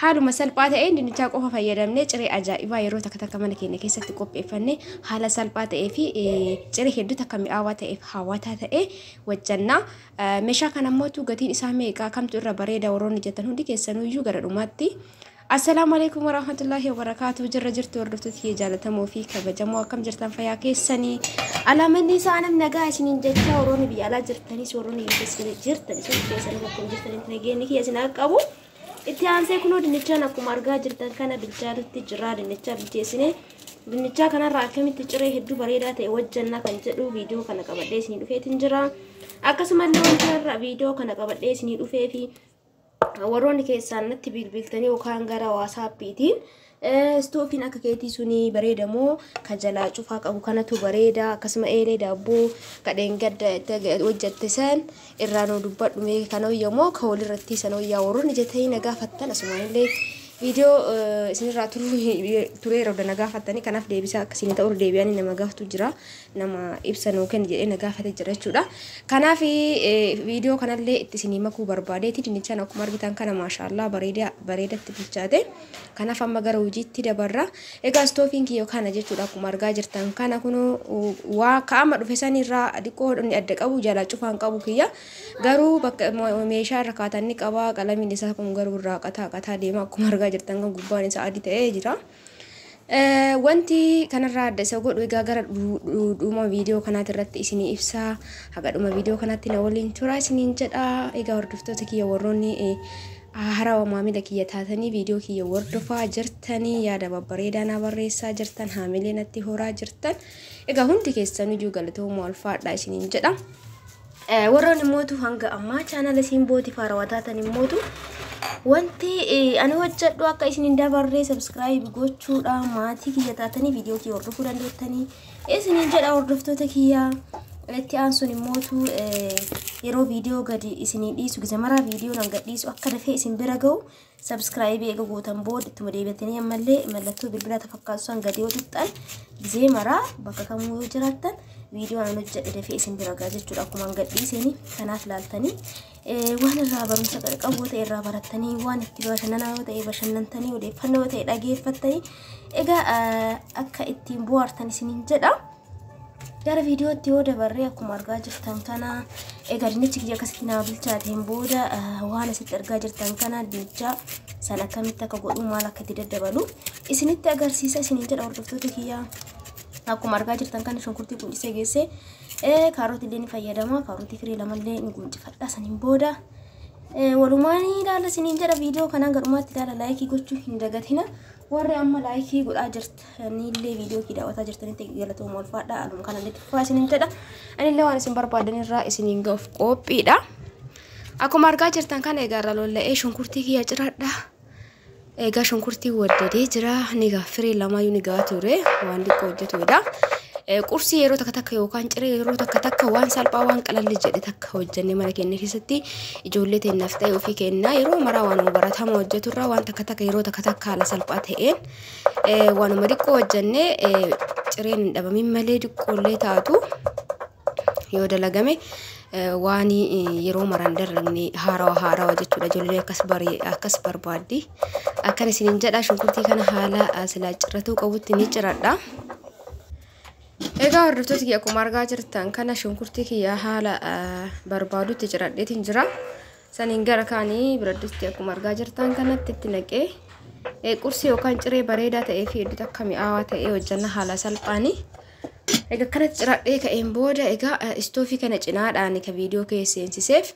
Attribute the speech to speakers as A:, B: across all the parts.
A: haaluma salphaa ta'een dinnichaa qofa fayyadamnee ciree ajaa'ibaa yeroo takka mana keenya keessatti qopheeffannee haala salphaa ta'ee fi ciree hedduu takka mi'aawaa ta'eef hawwataa ta'e wajjannaa. Meeshaa kana immoo gatiin isaa meeqa kamtu irra bareeda warroonni jettan hundi keessanuyyuu gara dhumaatti. Assalamu alaikum warahmatullahi wabarakatuh. Jirra jirtu hordoftoota jaalatamoo fi kabajamoo akkam jirtan fayyaa keessanii. Alamanni isaanam nagaa isiniin jecha warroonni biyya alaa jirtanis warroonni jirtanis keessanii bakka jirtanitti nageenyi kiyya isin qabu. Itti aansee kunoo dinnichaan akkuma argaa jirtan kana bilchaatetti jira. Dinnichaa bilcheessine dinnichaa kanarraa akkamitti ciree hedduu bareedaa ta'e wajjannaa kan jedhu viidiyoo kana qabadhee isinii dhufeetin jira. Akkasumallee wantoota viidiyoo kana qabadhee isinii dhufee fi warroonni keessaan natti bilbiltanii yookaan gara WhatsAppiitiin stoofiin akka keetii suni bareedamoo kan jalaa cufaa qabu kanatu bareeda akkasuma eelee daabboo kadheen gadda hojjette san irraa nuu dubbadhu mee kana yomoo ka walirratti sanoo yaa warroonni jettanii nagaa fattan asumaanillee viidiyoo isinirraa turee roda nagaa fattanii kanaaf deebisaa akkasiin ta'uu deebi'anii nama gaafatu jira nama ibsa nuu kenni jedhee nagaa fatte jira jechuudha. Kanaaf viidiyoo kanallee itti isinii makuu barbaadeeti dinnichaan akkuma argitan kana maashaallah bareedatti bilchaate. Kanaaf amma gara hojiitti dabarra. Egaa stoofiin kiyyo kana jechuudha akkuma argaa jirtan kana kunoo waa kaama dhufe sanirraa dhiqoo adda qabu jala cufaan qabu kiyya garuu bakka meeshaa irra kaatanii qaba qalamiin isaa kun garuu irraa qataa deema akkuma argaa jirtan kan gubbaan isaa adii ta'ee jira. Wanti kanarraa adda isa godhu egaa gara dhuma viidiyoo kanaatti irratti isinii ibsaa haga dhuma viidiyoo kanaatti na waliin tura isiniin jedha. Egaa hordoftoota kiyya warroonni harawa maamila kiyya taatanii viidiyoo kiyya hordofaa jirtanii yaada babbareedaa na barreessaa jirtan haamilee natti horaa jirtan egaa hundi keessaniyyuu galatoomaa ulfaadha isiniin jedha. Warroonni mootu hanga ammaa chaanala isin booti faarawaa taatan mootu wanti ani hojjedhu akka isiniin dabarree subscribe gochuudha maatii kiyya taatanii viidiyoo kiyya hordofuu dandeettanii isiniin jedha hordoftoota kiyya. Itti aansuun mootu yeroo viidiyoo gadi isinii dhiisu gizamara viidiyoo nan gadhiisu akka dafee isin bira ga'u subscribe eega gootan booda ittuma deebi'atanii ammallee mallattoo bilbilaa tafakkaatu san gadi yoo tuttan gizee maraa bakka kamuu yoo jiraattan viidiyoo nan hojjedhe dafee isin bira ga'a jechuudha akkuma gadhiisanii kanaaf laaltanii waan irraa barumsa qabu ta'e irraa barattanii waan itti bashannanaa yoo ta'e bashannantanii odeeffannoo yoo ta'e dhageeffattanii egaa akka ittiin bohaartan isiniin jedha. Gara viidiyootti yoo dabarree akkuma argaa jirtan kana egaa dinnichi kiyya akkasitti naa bilchaateen booda waan asitti argaa jirtan kana dinnicha sana akkamitti akka godhu maal akka itti daddabalu isinitti agarsiisa isiniin jedha hordoftoota kiyya. Akkuma argaa jirtan kana shunkurtii quncisee geesse kaarootii illee ni fayyadama kaarootii firii lamallee ni quncifadha saniin booda walumaan ilaala isiniin jedha viidiyoo kanaan garumaatti ilaala laayikii gochuu hin dagatina. Warri amma laayikii godhaa jirtanillee viidiyoo kii daawwataa jirtanitti galatoomaa ulfaadha aluma kanallee tufaa isiniin jedha. Anillee waan isin barbaadan irraa isiniin ga'uuf qophiidha. Akkuma argaa jirtan kana egaa irra lolla'ee shunkurtii kiyya ciradha. Egaa shunkurtii waddadee jira ni gaa firii lamayyuu ni gaa ture waan xiqqoo hojjetudha. Qursii yeroo takka yookaan ciree yeroo takka waan salphaa waan qalalli jedhe takka hojjannee mana keenya keessatti ijoollee teennaaf ta'e ofii kennaa yeroo maraa waan baratamaa hojjeturraa waan takka yeroo takka haala salphaa ta'een waanuma xiqqoo hojjannee cireen hin dhabamin malee xiqqoollee taatu yoo dalagame waan yeroo maraan darranne haarawaa jechuudha ijoollee akkas barbaaddi akkan isiniin jedha shunkurtii kana haala silaa cirratuu qabutti ni ciradha. Egaa hordoftoota kiyya akkuma argaa jirtan kana shunkurtii kiyya haala barbaadutti ciradheetiin jira. Saniin gara kaanii biradduutti akkuma argaa jirtan kanatti itti naqee qursii yookaan ciree bareedaa ta'ee fi hedduu akka mi'aawaa ta'ee hojjanna haala salphaanii. Egaa kanatti ciradhee ka'een booda egaa istoofii kana cinaadhaan ka viidiyoo keesseensiseef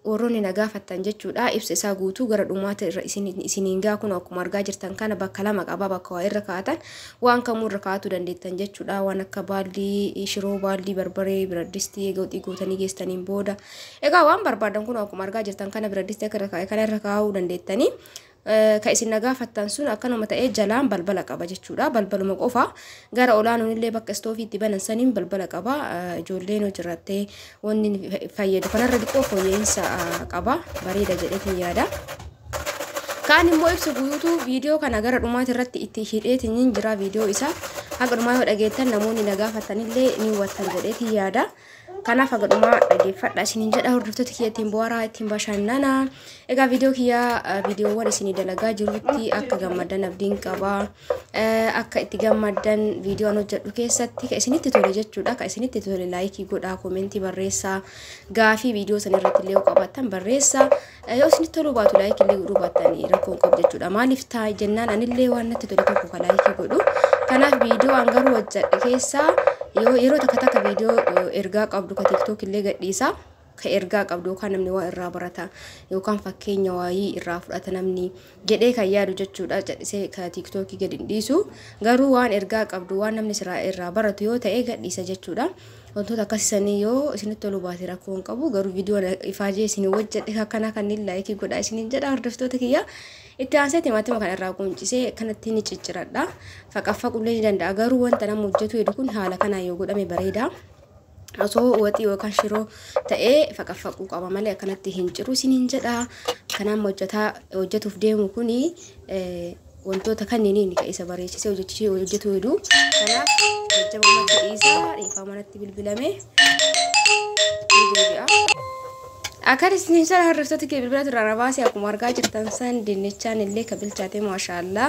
A: warroonni nagaa fattan jechuudha ibsa isaa guutuu gara dhumaata irra isiniin gaa kun akkuma argaa jirtan kana bakka lama qaba bakka waa irra kaatan waan kamuu irra kaa'uu dandeettan jechuudha waan akka baaldii shiroo baaldii barbaree biradistii egaa gootanii geessaniin booda egaa waan barbaadan kun akkuma argaa jirtan kana biradistii akka kana irra kaa'uu dandeettanii. Ka isin nagaa fattan sun akkanuma ta'ee jalaan balbala qaba jechuudha balbaluma qofa gara olaanuun illee bakka istoofiitti banan saniin balbala qaba ijoolleen hojirrattee wanni fayyadu kanarra xiqqoo fooyya'insa qaba bareeda jedheetiin yaada. Kaan immoo ibsa guutuu viidiyoo kana gara dhumaati irratti itti hidheetiin jira viidiyoo isaa Hagadhumaa yoo dhageettan namoonni na gaafatanillee ni hubattan jedheeti yaada. Kanaaf hagadhumaa dhageeffadha isiniin jedha hordoftoota kiyya ittiin bohaaraa ittiin bashannanaa. Egaa viidiyoo kiyyaa viidiyoowwan isinii dalagaa jirutti akka gammaddan abdiin qabaa. Akka itti gammaddan viidiyoon hojjedhu keessatti ka isinitti tole jechuudha. Ka isinitti tole laayikii godhaa, koomentii barreessaa, gaafii viidiyoo san irratti illee yoo qabaattan barreessaa. Yoo isinitti toluu baatu laayikii illee godhuu baattanii rakkoon qabu jechuudha. Maaliif ta'a jennaan anillee waan natti tole tokko ka laayikii godhu. Kanaaf viidiyoo hangaruu hojjedhe keessaa yeroo takka viidiyoo ergaa qabdu ka TikTok illee gadhiisa. Ka ergaa qabdu kan namni waa irraa barata yookaan fakkeenya waayii irraa fudhata namni jedhee kan yaadu jechuudha. Jedhisee ka TikTok gadi dhiisu garuu waan ergaa qabdu waan namni irraa baratu yoo ta'e gadhiisa jechuudha. Wantoota akkasii yoo isinitti toluu baate rakkoon qabu garuu viidiyoo ifaajee isin hojjedhe akkana kanneen laayikii godhaa isiniin jedha hordoftoota kiyya. Itti aansee timaatima kan irraa quncisee kanatti ni cicciradha. Faqaffaqullee ni danda'a garuu wanta nama hojjetu jedhu kun haala kanaan yoo godhame bareeda. Osoo waxii yookaan shiroo ta'ee faqaffaquu qaba malee akkanatti hin ciru isiniin jedha. Kanaan hojjetuuf deemu kuni wantoota kanneeniin ka isa bareechisee hojjetu jedhu. Kanaaf jajjabummaa dhiisaa dhiifama manatti bilbilame ni deebi'a. Akka isiniin jedha hordoftoota kiyya bilbila turraa baasee akkuma argaa jirtan san dinnichaan illee ka bilchaate maashaallah.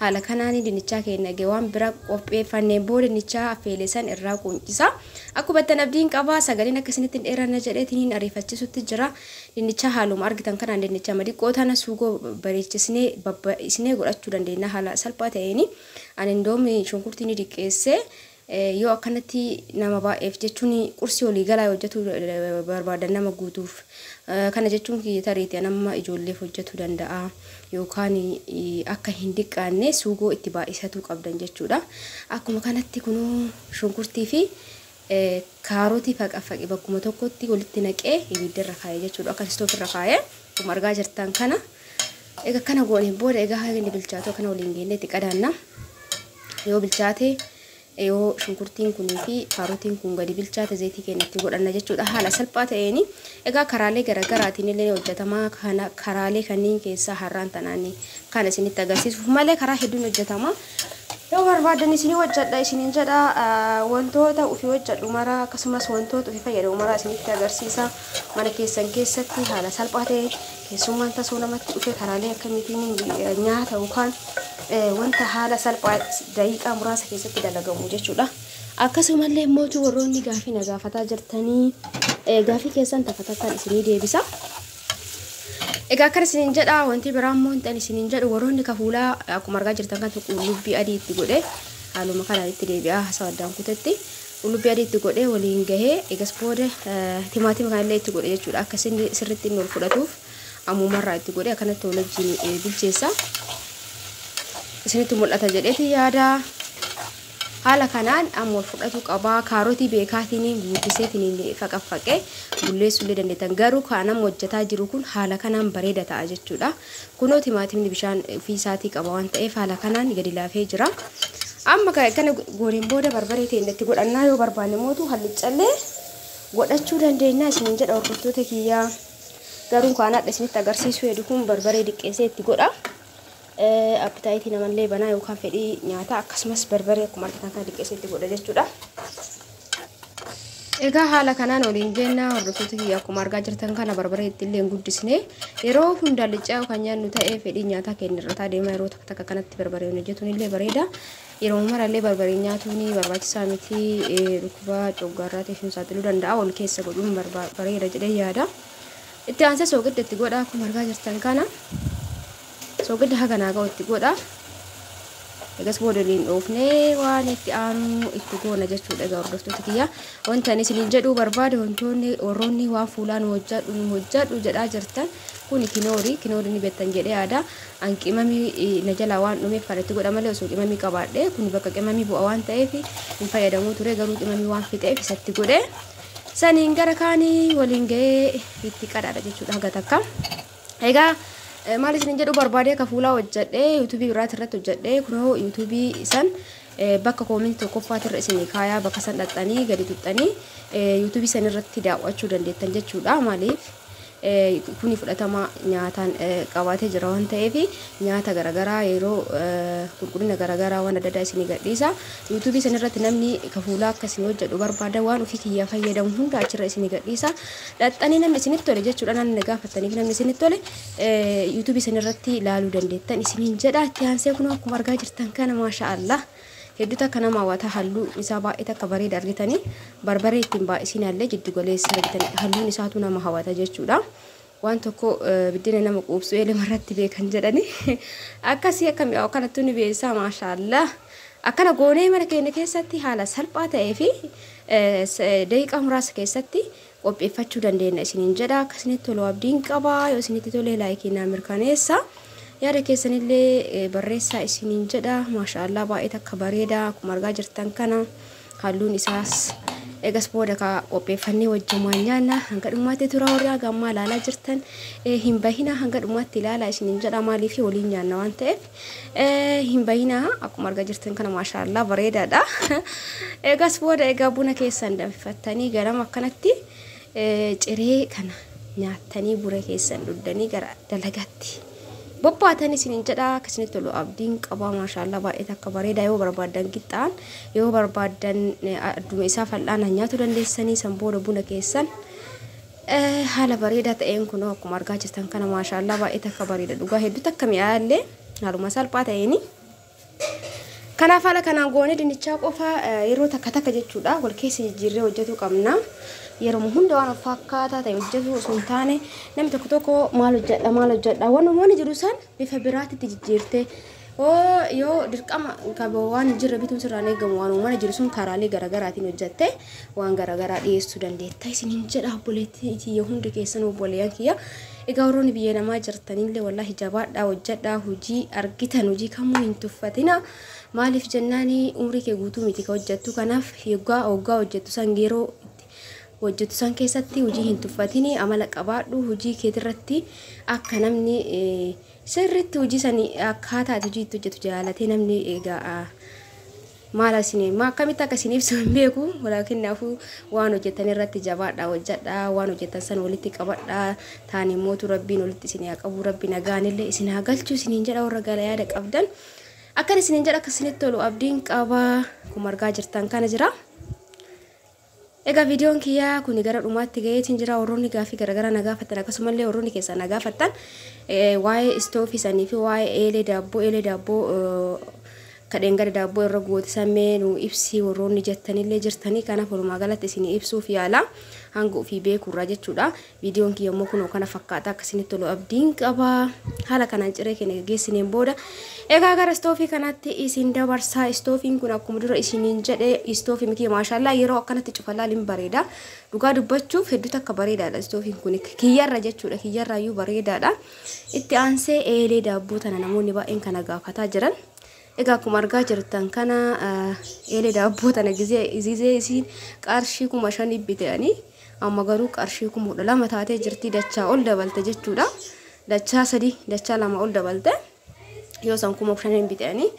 A: Haala kanaan dinnichaa keenya waan bira qopheeffannee booda dinnichaa affeelee san irraa quncisa. Akkuma tan abdiin qabaa sagaleen akka isinitti hin dheeranne jedheetiin ariifachisutti jira. Dinnichaa haaluma argitan kanaan dinnichaa madiqqoo tana suugoo bareechisnee godhachuu dandeenya haala salphaa ta'een. Ani indoomi shunkurtii ni diqqeessee yoo akkanatti nama baay'eef jechuun qursii olii galaa hojjetu barbaadan nama guutuuf kana jechuun tariitii nama ijoolleef hojjetu danda'a yookaan akka hin diqqaanne suugoo itti baay'isatu qabdan jechuudha. Akkuma kanatti kunuu shunkurtii fi kaarotii faqaffaqee bakkuma tokkotti walitti naqee ibiddarra kaayee jechuudha. Akka istoofirra kaayee akkuma argaa jirtan kana egaa kana goonee booda egaa inni bilchaatu kana waliin geennee itti qadaanna. Yoo bilchaate yoo shunkurtiin kunii fi kaarotiin kun gadi bilchaate zayitii keenyatti godhanna jechuudha. Haala salphaa ta'een egaa karaalee garaagaraatiin illee hojjetama. Kana karaalee kanneen keessaa har'aan tanaan kan isinitti agarsiisuuf malee karaa hedduun hojjetama. Yoo barbaadan isin hojjedha isiniin jedha wantoota ofii hojjedhu mara akkasumas wantoota ofii fayyadamu mara isinitti agarsiisa. Mana keessan keessatti haala salphaa ta'e keessummaan tasoo namatti dhufe karaalee akkamiitiin nyaata yookaan wanta haala salphaa daqiiqaa muraasa keessatti dalagamu jechuudha. Akkasumallee mootu warroonni gaafii na gaafataa jirtanii gaafii keessan tafatatan isinii deebisa. Egaa akka isiniin jedha wanti biraan immoo tan isiniin jedhu warroonni kafuulaa akkuma argaa jirtan kan qullubbii adii itti godhee haaluma kanaan itti deebi'a hasawaddaan kutetti qullubbii adii itti godhee waliin gahee egas booda timaatima kanallee itti godhe jechuudha. Akka sirriitti inni ol fudhatuuf ammumarraa itti godhee akkanatti waliin bilcheessa. Isinitti mul'ata jedheeti yaada. Haala kanaan amma ol fudhatu qabaa. Kaarotii beekaatiin guudiseetiin faqaffaqee bulleessuullee dandeettan garuu kana hojjetaa jiru kun haala kanaan bareeda ta'a jechuudha. Kunoo timaatimni bishaan ofii isaatii qaba waan ta'eef haala kanaan gadi laafee jira. Amma kana gooneen booda barbaree itti godhannaa yoo barbaanne mootu hallichallee godhachuu dandeenya isiniin jedha hordoftoota kiyyaa. Garuu kaanaadha isinitti agarsiisu heddu kun barbaree diqqeessee itti godha. Appetaayitii namallee banaa yookaan fedhii nyaata akkasumas barbaree akkuma argitan kana diqqeessee itti godha jechuudha. Egaa haala kanaan waliin geenna hordoftoota kiyya akkuma argaa jirtan kana barbaree ittillee guddisne yeroo hunda lichaa kan nyaannu ta'ee fedhii nyaataa keenya irra deema yeroo takka kanatti barbaree hojjetuun illee bareeda. Yeroo marallee barbaree nyaatuun barbaachisaa miti dhukkuba coggaarraatiif nu saaxiluu danda'a wal keessa godhuun bareeda jedhee yaada. Itti aansee soogidda itti godha akkuma argaa jirtan kana. Soogidda haganaa ga'u itti godha. Egas boodoliin dhoofnee waan itti aanu itti goona jechuudha. Egaa hordoftoota kiyya wanta ani isiniin jedhuu barbaade wantoonni warroonni waan fuulaan hojjedhu jedhaa jirtan kun kinoorii ni beektan jedhee yaada. An qimamii na jalaa waan dhumeef kan itti godha malee osoo qimamii qabaadhe kun bakka qimamii bu'a waan ta'eef hin fayyadamuu ture garuu qimamii waan fixeef isatti godhe saniin gara kaanii waliin ga'ee itti qadaadha jechuudha haga takka. Egaa maal isiniin jedhu barbaade ka fuulaa hojjedhee yuutuubii biraati irratti hojjedhee kunoo yuutuubii san bakka koomentii tokkoffaati irra isinii kaayaa bakka san dhaxxanii gadi tuxxanii yuutuubii san irratti daawwachuu dandeettan jechuudha. Maaliif kuni fudhatama nyaataan qabaatee jira waan ta'eef nyaata garagaraa yeroo qulqullina garagaraa waan adda addaa isin gadhiisa. YouTube isin irratti namni kafuula akkasii hojjedhu barbaada waan ofii kiyya fayyadamu hunda achirra isin gadhiisa. Dhaxxanii namni isinitti tole jechuudha nan gaafataniif namni isinitti tole YouTube isin irratti ilaaluu dandeettan isiniin jedha. Itti aansee kun akkuma argaa jirtan kana maashaallah hedduuta kana maawwata halluu isaa baay'ee takka bareeda argitanii barbaree ittiin baay'isin illee jiddu galeessa argitanii halluun isaatu nama hawwata jechuudha. Waan tokko biddeena nama quubsu eelee marratti beekan jedhani akkasii akka mi'aawu kanatti ni beesaa maashaallah. Akkana goonee mana keenya keessatti haala salphaa ta'ee fi daqiiqaa muraasa keessatti qopheeffachuu dandeenya isiniin jedha. Akkasinitti tolu abdiin qaba. Yoo isinitti tolee laayikii naa mirkaneessa. Yaada keessanillee barreessaa isiniin jedha. Maashaallah baay'ee takka bareeda akkuma argaa jirtan kana halluun isaas egas booda ka qopheeffannee wajjumaan nyaanna hanga dhumaatti tura warra gammaa ilaalaa jirtan hin bahina hanga dhumaatti ilaalaa isiniin jedha maaliif waliin nyaanna waan ta'eef hin bahina akkuma argaa jirtan kana maashaallah bareedaadha. Egas booda egaa buna keessan danfifattanii ganama akkanatti ciree kana nyaattanii bura keessan dhuddanii gara dalagaatti bobbaatanii isiniin jedha. Akkasinitti tolu abdiin qaba maashaallah baay'ee takka bareeda. Yoo barbaadan qixxaan yoo barbaadan adduma isaa fal'aana nyaatu dandeessanii san booda buna keessan haala bareedaa ta'een kun akkuma argaa jirtan kana maashaallah baay'ee takka bareeda. Dhugaa hedduu takka mi'aayallee haaluma salphaa ta'eeni. Kanaaf haala kanaan goonee dinnichaa qofa yeroo takka jechuudha wal keessa jijjiirree hojjetu qabna. Yeroo hunda waan fakkaataa ta'e hojjetu osoo hin taane namni tokko maal hojjedha waan jiru san bifa biraatti jijjiirtee yoo dirqama waan jirra bituun sirraan eegamu waan mana jiru sun karaalee garagaraatiin hojjette waan garagaraa dhiyeessuu dandeetta isiniin jedha. Obboleettii hundi keessan obboleeyyan kiyya egaa warroonni biyya namaa jirtanillee wallahi jabaadhaa hojjedhaa hojii argitan hojii kamuu hin tuffatina. Maaliif jennaani umrii kee guutuu miti ka hojjettu kanaaf waggaa hojjettu san yeroo hojjetu san keessatti hojii hin tuffatini amala qabaadhu hojii keetirratti akka namni sirriitti hojii sanii akkaataa hojii itti hojjetu jaalatee namni egaa maal asini ma akkamitti akkasiin ibsu hin beeku walaakin naafu waan hojjetan irratti jabaadhaa hojjedhaa waan hojjetan san walitti qabadhaa taani mootu rabbiin walitti isin haa qabu rabbi nagaanillee isin haa galchu isiniin jedha warra gala yaada qabdan akkan isiniin jedha akkasinitti tolu abdiin qaba kuma argaa jirtan kana jira. Egaa viidiyoon kiyyaa kun gara dhumaatti gaheetiin jira. Warroonni gaafii garagara nagaafatan akkasumallee warroonni keessa nagaafatan waa'ee istoofii sanii fi waa'ee eelee daabboo kadheen gara daabboo irra gootisamee nu ibsi warroonni jettanillee jirtanii kanaaf walumaa galatti isin ibsuuf yaala hanga ofii beekurraa jechuudha. Viidiyoon kiyya immoo kun kana fakkaata akkasinitti tolu abdiin qaba. Haala kanaan ciree keenya gaggeessineen booda egaa gara istoofii kanatti isin dabarsaa. Istoofiin kun akkuma dura isiniin jedhe istoofii miti maashaallah yeroo akkanatti cufalaalin bareeda. Dhugaa dubbachuuf hedduu takka bareedaadha istoofiin kun kiyyarra jechuudha. Kiyyarraayyuu bareedaadha. Itti aansee eelee daabboo tana namoonni baay'een kana gaafataa jiran. Egaa akkuma argaa jirtan kana eelee daabboo tana gizee isin qarshii 5,000 bitanii amma garuu qarshii 12,000 taatee jirti. Dachaa ol dabalte jechuudha. Dachaa 3 dachaa 2 ol dabalte. Yoo san 5,000 bitanii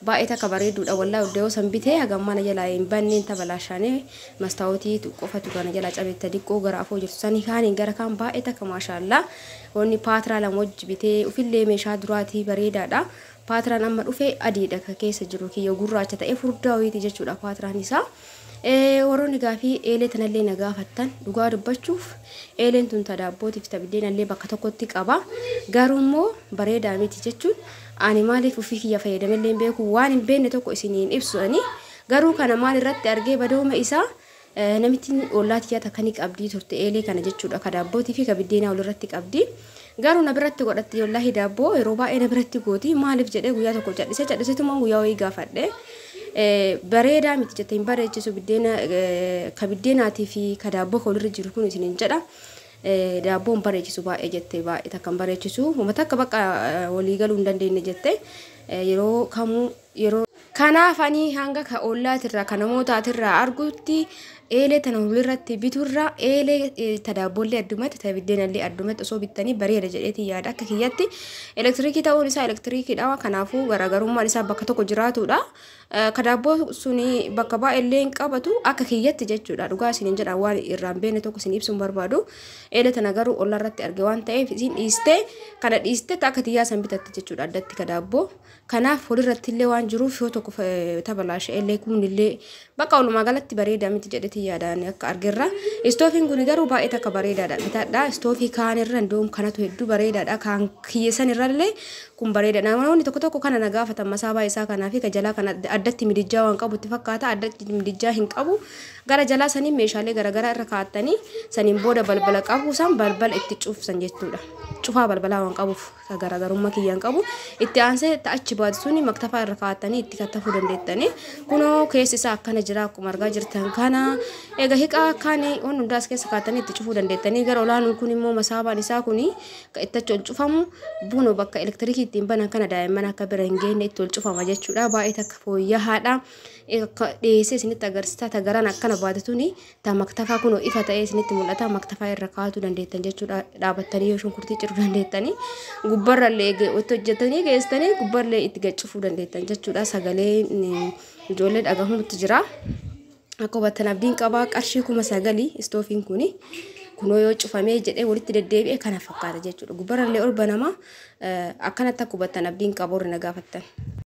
A: baay'ee takka bareeduudha wallahi yoo san bitee hagammana jalaa hin banneen tabalaashanii mastaawotii qofatu kana jalaa cabetta diqqoo gara afoo jirtu sanii kaaniin gara kaan baay'ee takka maashaallah wanni paatraa lama wajji bitee ufillee meeshaa duraatii bareedaadha. Paatraan amma dhufee adiidha keessa jiru kiyya gurraacha ta'e furdaa wayiiti jechuudha paatraan isaa. Warroonni gaafii eelee tanallee nagaafattan dhugaa dubbachuuf eeleen tun tadaabbootiif tabiddeenallee bakka tokkotti qaba. Garuu immoo bareedaa miti jechuun ani maaliif ofii kiyya fayyadamellee hin beeku waan hin beekne tokko isiniin ibsu'anii garuu kana maal irratti argee badooma isaa namitti ollaatti yaata kan qabdii turte eelee kana jechuudha ka daabbootii fi ka biddeenaa ol irratti qabdii. Garuu na biratti godhatte wallahi daabboo yeroo baay'ee na biratti gooti maaliif jedhee guyyaa tokko cadhiseetuma guyyaa wayii gaafadhe bareedaa miti jettee hin bareechisu biddeena ka biddeenaatii fi ka daabboo ka olirra jiru kun isiniin jedha. Daabboon bareechisu baay'ee jettee baay'ee takkan bareechisu uummata akka bakka walii galuu hin dandeenye jettee yeroo kamuu yeroo kanaaf ani hanga ka ollaatirraa ka namootaatirraa argutti eelee tana hulirratti biturra eelee tadaabollee addumatti tabiddeenallee addumatti osoo bittanii bareeda jedheeti yaada akka kiyyatti elektirikii ta'uun isaa elektirikiidha kanaafuu garaagarummaan isaa bakka tokko jiraatudha kadaaboo suni bakka baay'ee hin qabatu akka kiyyatti jechuudha dhugaa isiniin jedha waan irraan beene tokko isin ibsuun barbaadu eelee tana garuu ollarratti arge waan ta'eef isin dhiiste kana dhiiste akka tiyyaa san bitatte jechuudha addatti kadaaboo kanaaf hulirratti illee waan jiruuf yoo tokko tabalaasha eelee kunillee bakka walumaa galatti bareeda miti jedheeti yaadaan akka argerra istoofiin kun garuu baay'ee takka bareedaadha bitadha istoofii kaan irra ndoom kanatu hedduu bareedaadha kan kiyyeessan irrallee kun bareeda namoonni tokko kana nagaafatan masaabaa isaa kanaa fi kajalaa kana addatti midijaa waan qabutti fakkaata addatti midijaa hin qabu gara jalaa saniin meeshaalee garagaraa irra kaa'attanii saniin booda balbala qabu san balbala itti cufsan jechuudha cufaa balbalaa waan qabuuf garaagarummaa kiyyaan qabu itti aansee achi baadisuun maktafaa irra kaa'attanii itti kattafuu dandeettanii kunoo keessi isaa akkana jira akkuma argaa jirtan kana egaa hiiqaa akkaan waan hundaas keessa kaa'attanii itti cufuu dandeettanii gara olaanuun kun immoo masaabaan isaa kuni itti ol cufamu buno bakka elektirikii ittiin banan kana daa'imman akka bira hin geenye itti ol cufama jechuudha baay'ee takka fooyya'aadha dhiyeessee isinitti agarsiisa tagaran akkana baatatuuni ta maktafaa kunoo ifa ta'ee isinitti mul'ata maktafaa irra kaa'atuu dandeettan jechuudha dhaabattanii yoo shunkurtii ciruu dandeettanii gubbarrallee hojjetanii geessanii gubbarrallee itti gaccufuu dandeettan jechuudha sagalee ijoollee dhagahuutti jira akka hubattan abdiin qabaa qarshii 9,000 istoofiin kuni kunoo yoo cufamee jedhee walitti deddeebi'e kana fakkaata jechuudha gubbarrallee ol banama akkanatti akka hubattan abdiin qabaa irra nagaafattan